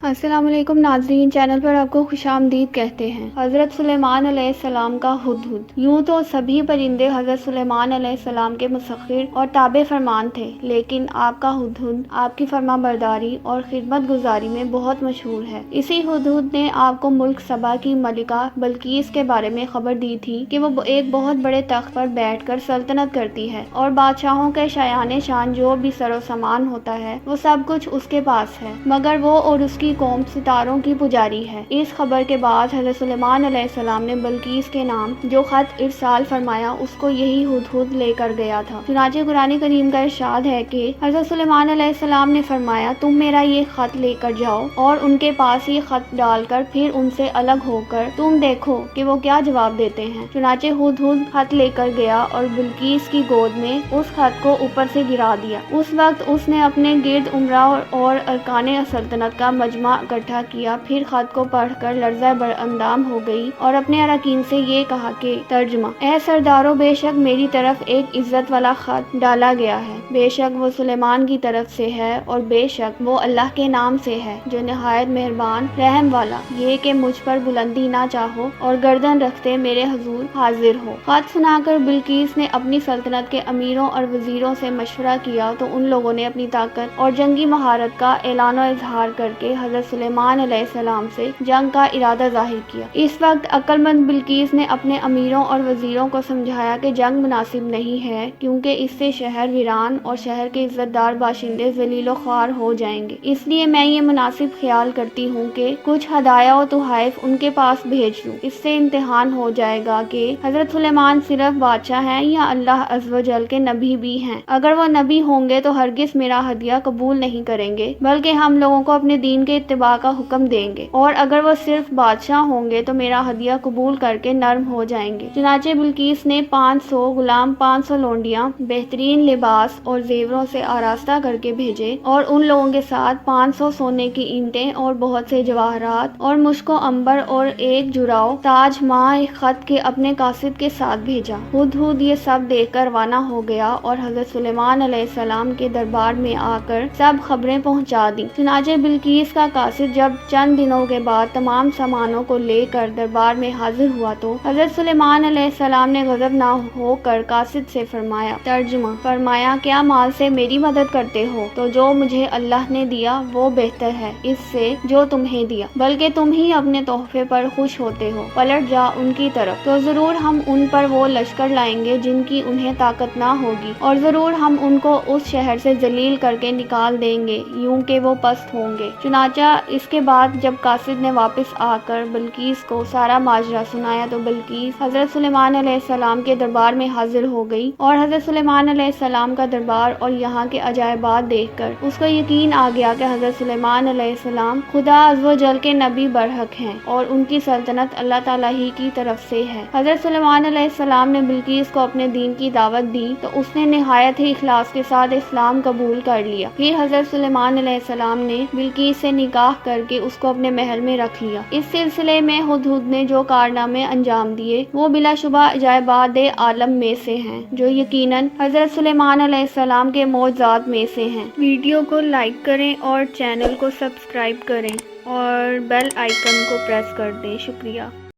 السلام علیکم ناظرین، چینل پر آپ کو خوش آمدید کہتے ہیں۔ حضرت سلیمان علیہ السلام کا ہدہد۔ یوں تو سبھی پرندے حضرت سلیمان علیہ السلام کے مسخر اور تابع فرمان تھے، لیکن آپ کا ہدہد آپ کی فرما برداری اور خدمت گزاری میں بہت مشہور ہے۔ اسی ہدہد نے آپ کو ملک سبا کی ملکہ بلقیس کے بارے میں خبر دی تھی کہ وہ ایک بہت بڑے تخت پر بیٹھ کر سلطنت کرتی ہے اور بادشاہوں کے شایان شان جو بھی سر و سامان ہوتا ہے وہ سب کچھ اس کے پاس ہے، مگر وہ اور اس کی قوم ستاروں کی پجاری ہے۔ اس خبر کے بعد حضرت سلیمان علیہ السلام نے بلقیس کے نام جو خط ارسال فرمایا اس کو یہی ہدہد لے کر گیا تھا۔ چنانچہ قرآن کریم کا ارشاد ہے کہ حضرت سلیمان علیہ السلام نے فرمایا، تم میرا یہ خط لے کر جاؤ اور ان کے پاس یہ خط ڈال کر پھر ان سے الگ ہو کر تم دیکھو کہ وہ کیا جواب دیتے ہیں۔ چنانچہ ہدہد خط لے کر گیا اور بلقیس کی گود میں اس خط کو اوپر سے گرا دیا۔ اس وقت اس نے اپنے گرد امراء اور ارکان سلطنت کا مجمع اکٹھا کیا، پھر خط کو پڑھ کر لرزہ بر اندام ہو گئی اور اپنے اراکین سے یہ کہا کہ ترجمہ: اے سردارو، بے شک میری طرف ایک عزت والا خط ڈالا گیا ہے، بے شک وہ سلیمان کی طرف سے ہے اور بے شک وہ اللہ کے نام سے ہے جو نہایت مہربان رحم والا، یہ کہ مجھ پر بلندی نہ چاہو اور گردن رکھتے میرے حضور حاضر ہو۔ خط سنا کر بلقیس نے اپنی سلطنت کے امیروں اور وزیروں سے مشورہ کیا تو ان لوگوں نے اپنی طاقت اور جنگی مہارت کا اعلان و اظہار کر کے حضرت سلیمان علیہ السلام سے جنگ کا ارادہ ظاہر کیا۔ اس وقت عقل مند بلقیس نے اپنے امیروں اور وزیروں کو سمجھایا کہ جنگ مناسب نہیں ہے، کیونکہ اس سے شہر ویران اور شہر کے عزت دار باشندے ذلیل و خوار ہو جائیں گے، اس لیے میں یہ مناسب خیال کرتی ہوں کہ کچھ ہدایہ و تحائف ان کے پاس بھیج دوں۔ اس سے امتحان ہو جائے گا کہ حضرت سلیمان صرف بادشاہ ہیں یا اللہ عز و جل کے نبی بھی ہیں۔ اگر وہ نبی ہوں گے تو ہرگز میرا ہدیہ قبول نہیں کریں گے، بلکہ ہم لوگوں کو اپنے دین کے اتباع کا حکم دیں گے، اور اگر وہ صرف بادشاہ ہوں گے تو میرا ہدیہ قبول کر کے نرم ہو جائیں گے۔ چنانچہ بلقیس نے 500 غلام، 500 لونڈیاں بہترین لباس اور زیوروں سے آراستہ کر کے بھیجے اور ان لوگوں کے ساتھ 500 سونے کی اینٹیں اور بہت سے جواہرات اور مشک و عنبر اور ایک جراؤ تاج ماہ خط کے اپنے قاصد کے ساتھ بھیجا۔ ہدہد یہ سب دیکھ کر روانہ ہو گیا اور حضرت سلیمان علیہ السلام کے دربار میں آ کر سب خبریں پہنچا دیں۔ چنانچہ بلقیس کا قاصد جب چند دنوں کے بعد تمام سامانوں کو لے کر دربار میں حاضر ہوا تو حضرت سلیمان علیہ السلام نے غضب نہ ہو کر قاصد سے فرمایا، ترجمہ: فرمایا، کیا مال سے میری مدد کرتے ہو؟ تو جو مجھے اللہ نے دیا وہ بہتر ہے اس سے جو تمہیں دیا، بلکہ تم ہی اپنے تحفے پر خوش ہوتے ہو۔ پلٹ جا ان کی طرف، تو ضرور ہم ان پر وہ لشکر لائیں گے جن کی انہیں طاقت نہ ہوگی، اور ضرور ہم ان کو اس شہر سے ذلیل کر کے نکال دیں گے یوں کہ وہ پست ہوں گے۔ چنانچہ اس کے بعد جب قاصد نے واپس آ کر بلقیس کو سارا ماجرا سنایا تو بلقیس حضرت سلیمان علیہ السلام کے دربار میں حاضر ہو گئی، اور حضرت سلیمان علیہ السلام کا دربار اور یہاں کے عجائبات دیکھ کر اس کو یقین آ گیا کہ حضرت سلیمان علیہ السلام خدا عز و جل کے نبی برحق ہیں اور ان کی سلطنت اللہ تعالیٰ ہی کی طرف سے ہے۔ حضرت سلیمان علیہ السلام نے بلقیس کو اپنے دین کی دعوت دی تو اس نے نہایت ہی اخلاص کے ساتھ اسلام قبول کر لیا۔ پھر حضرت سلیمان علیہ السلام نے بلقیس سے نکاح کر کے اس کو اپنے محل میں رکھ لیا۔ اس سلسلے میں ہدہد نے جو کارنامے انجام دیے وہ بلا شبہ عجائبات عالم میں سے ہیں، جو یقیناً حضرت سلیمان علیہ السلام کے معجزات میں سے ہیں۔ ویڈیو کو لائک کریں اور چینل کو سبسکرائب کریں اور بیل آئیکن کو پریس کر دیں۔ شکریہ۔